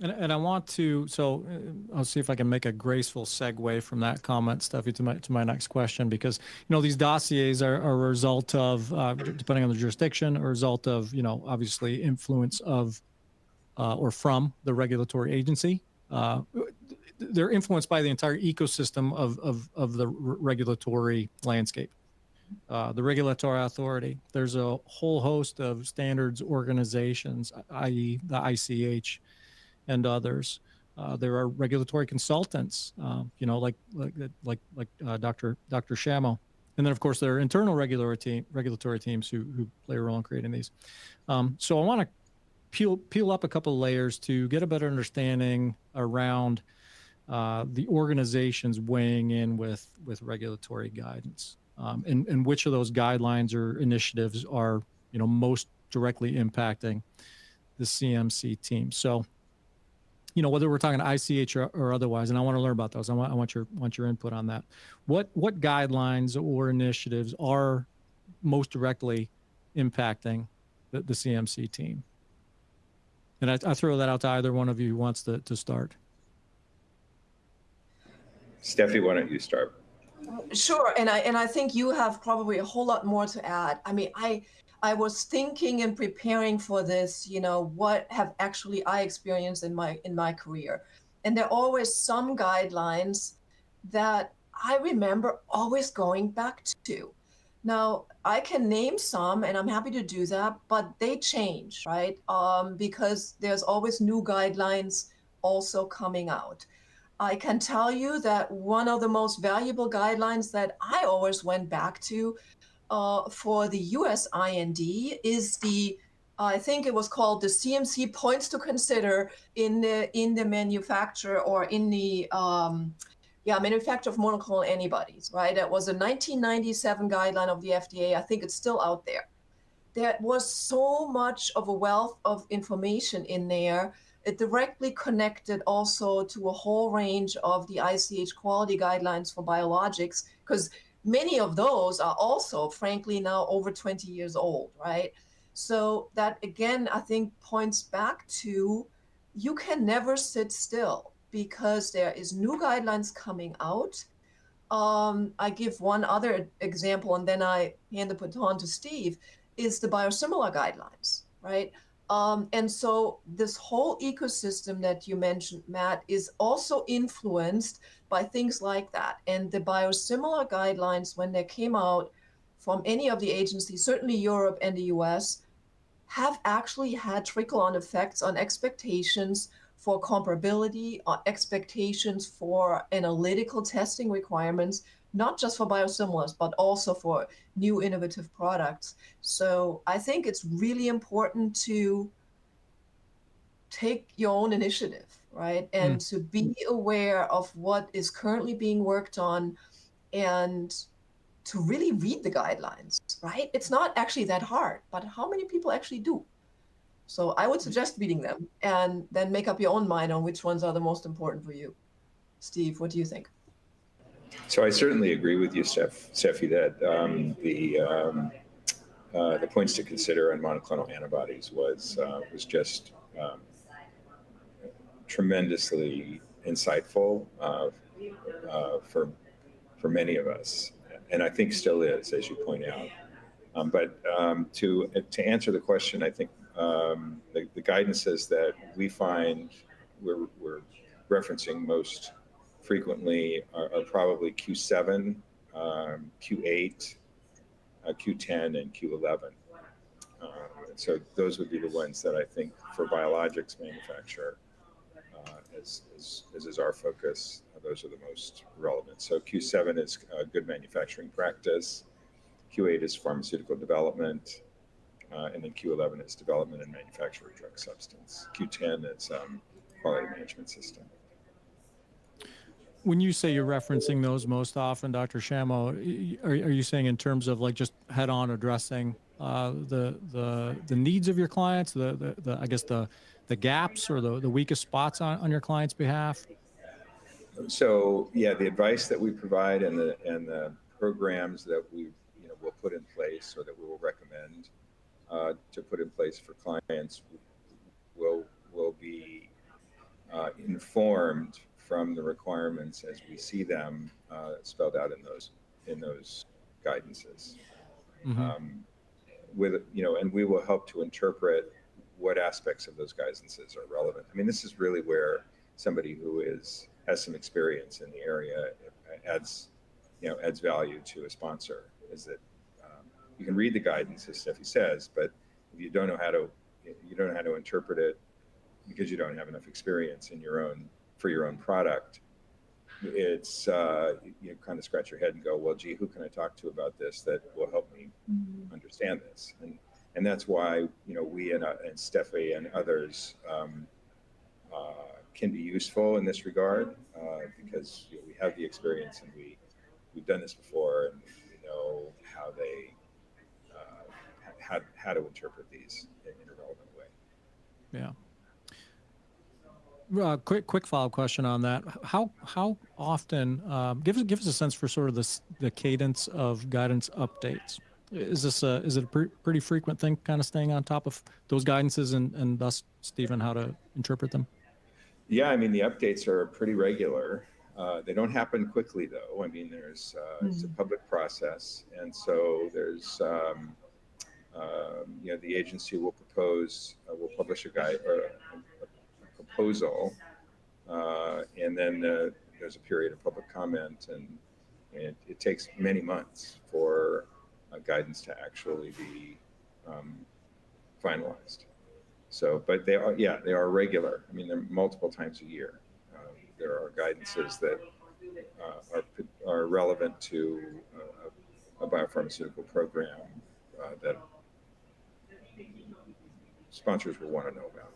And I want to, so I'll see if I can make a graceful segue from that comment, Steffi, to my next question, because, these dossiers are a result of, depending on the jurisdiction, a result of, obviously influence of or from the regulatory agency. They're influenced by the entire ecosystem of the regulatory landscape. The regulatory authority, there's a whole host of standards organizations, i.e. the ICH, and others. There are regulatory consultants, like Dr. Chamow, and then of course there are internal regulatory teams who play a role in creating these. So I want to peel up a couple of layers to get a better understanding around the organizations weighing in with regulatory guidance, and which of those guidelines or initiatives are most directly impacting the CMC team. So, whether we're talking ICH or otherwise, and I want to learn about those. I want your input on that. What guidelines or initiatives are most directly impacting the CMC team? And I throw that out to either one of you who wants to start. Steffi, why don't you start? Sure, and I think you have probably a whole lot more to add. I mean, I was thinking and preparing for this, what have actually I experienced in my career. And there are always some guidelines that I remember always going back to. Now, I can name some, and I'm happy to do that, but they change, right? Because there's always new guidelines also coming out. I can tell you that one of the most valuable guidelines that I always went back to for the US IND is I think it was called the CMC points to consider in the manufacture or in the manufacture of monoclonal antibodies, right? It was a 1997 guideline of the FDA. I think it's still out there. There was so much of a wealth of information in there. It directly connected also to a whole range of the ICH quality guidelines for biologics, because many of those are also, frankly, now over 20 years old, right? So that, again, I think points back to you can never sit still because there is new guidelines coming out. I give one other example, and then I hand the baton to Steve, is the biosimilar guidelines, right? And so this whole ecosystem that you mentioned, Matt, is also influenced by things like that. And the biosimilar guidelines, when they came out from any of the agencies, certainly Europe and the US, have actually had trickle-on effects on expectations for comparability, on expectations for analytical testing requirements, not just for biosimilars, but also for new innovative products. So I think it's really important to take your own initiative, right? And to be aware of what is currently being worked on and to really read the guidelines, right? It's not actually that hard, but how many people actually do? So I would suggest reading them and then make up your own mind on which ones are the most important for you. Steve, what do you think? So I certainly agree with you, Steffi, that the points to consider on monoclonal antibodies was just tremendously insightful for many of us, and I think still is, as you point out. But to answer the question, I think the guidances that we find we're referencing most frequently are probably Q7, Q8, Q10, and Q11. So those would be the ones that I think for biologics manufacture, as is our focus, those are the most relevant. So Q7 is good manufacturing practice, Q8 is pharmaceutical development, and then Q11 is development and manufacture of drug substance. Q10 is quality management system. When you say you're referencing those most often, Dr. Chamow, are you saying in terms of like just head-on addressing the needs of your clients, I guess the gaps or the weakest spots on your client's behalf? So yeah, the advice that we provide and the programs that we will put in place or that we will recommend to put in place for clients will be informed from the requirements as we see them spelled out in those guidances. And we will help to interpret what aspects of those guidances are relevant. I mean, this is really where somebody who has some experience in the area adds value to a sponsor. Is that you can read the guidance, as Steffi says, but if you don't know how to interpret it because you don't have enough experience for your own product, it's you kind of scratch your head and go, well, gee, who can I talk to about this that will help me understand this? And that's why we and Steffi and others can be useful in this regard because we have the experience and we've done this before and we know how they how to interpret these in a relevant way. Yeah. Quick follow-up question on that. How often give us a sense for sort of the cadence of guidance updates? Is it a pretty frequent thing, kind of staying on top of those guidances and thus, Stephen, how to interpret them? Yeah, I mean the updates are pretty regular. They don't happen quickly though. I mean it's a public process, and so there's the agency will publish a guide or a proposal, and then there's a period of public comment, and it takes many months for guidance to actually be finalized. So, but they are regular. I mean, they're multiple times a year. There are guidances that are relevant to a biopharmaceutical program that sponsors will want to know about.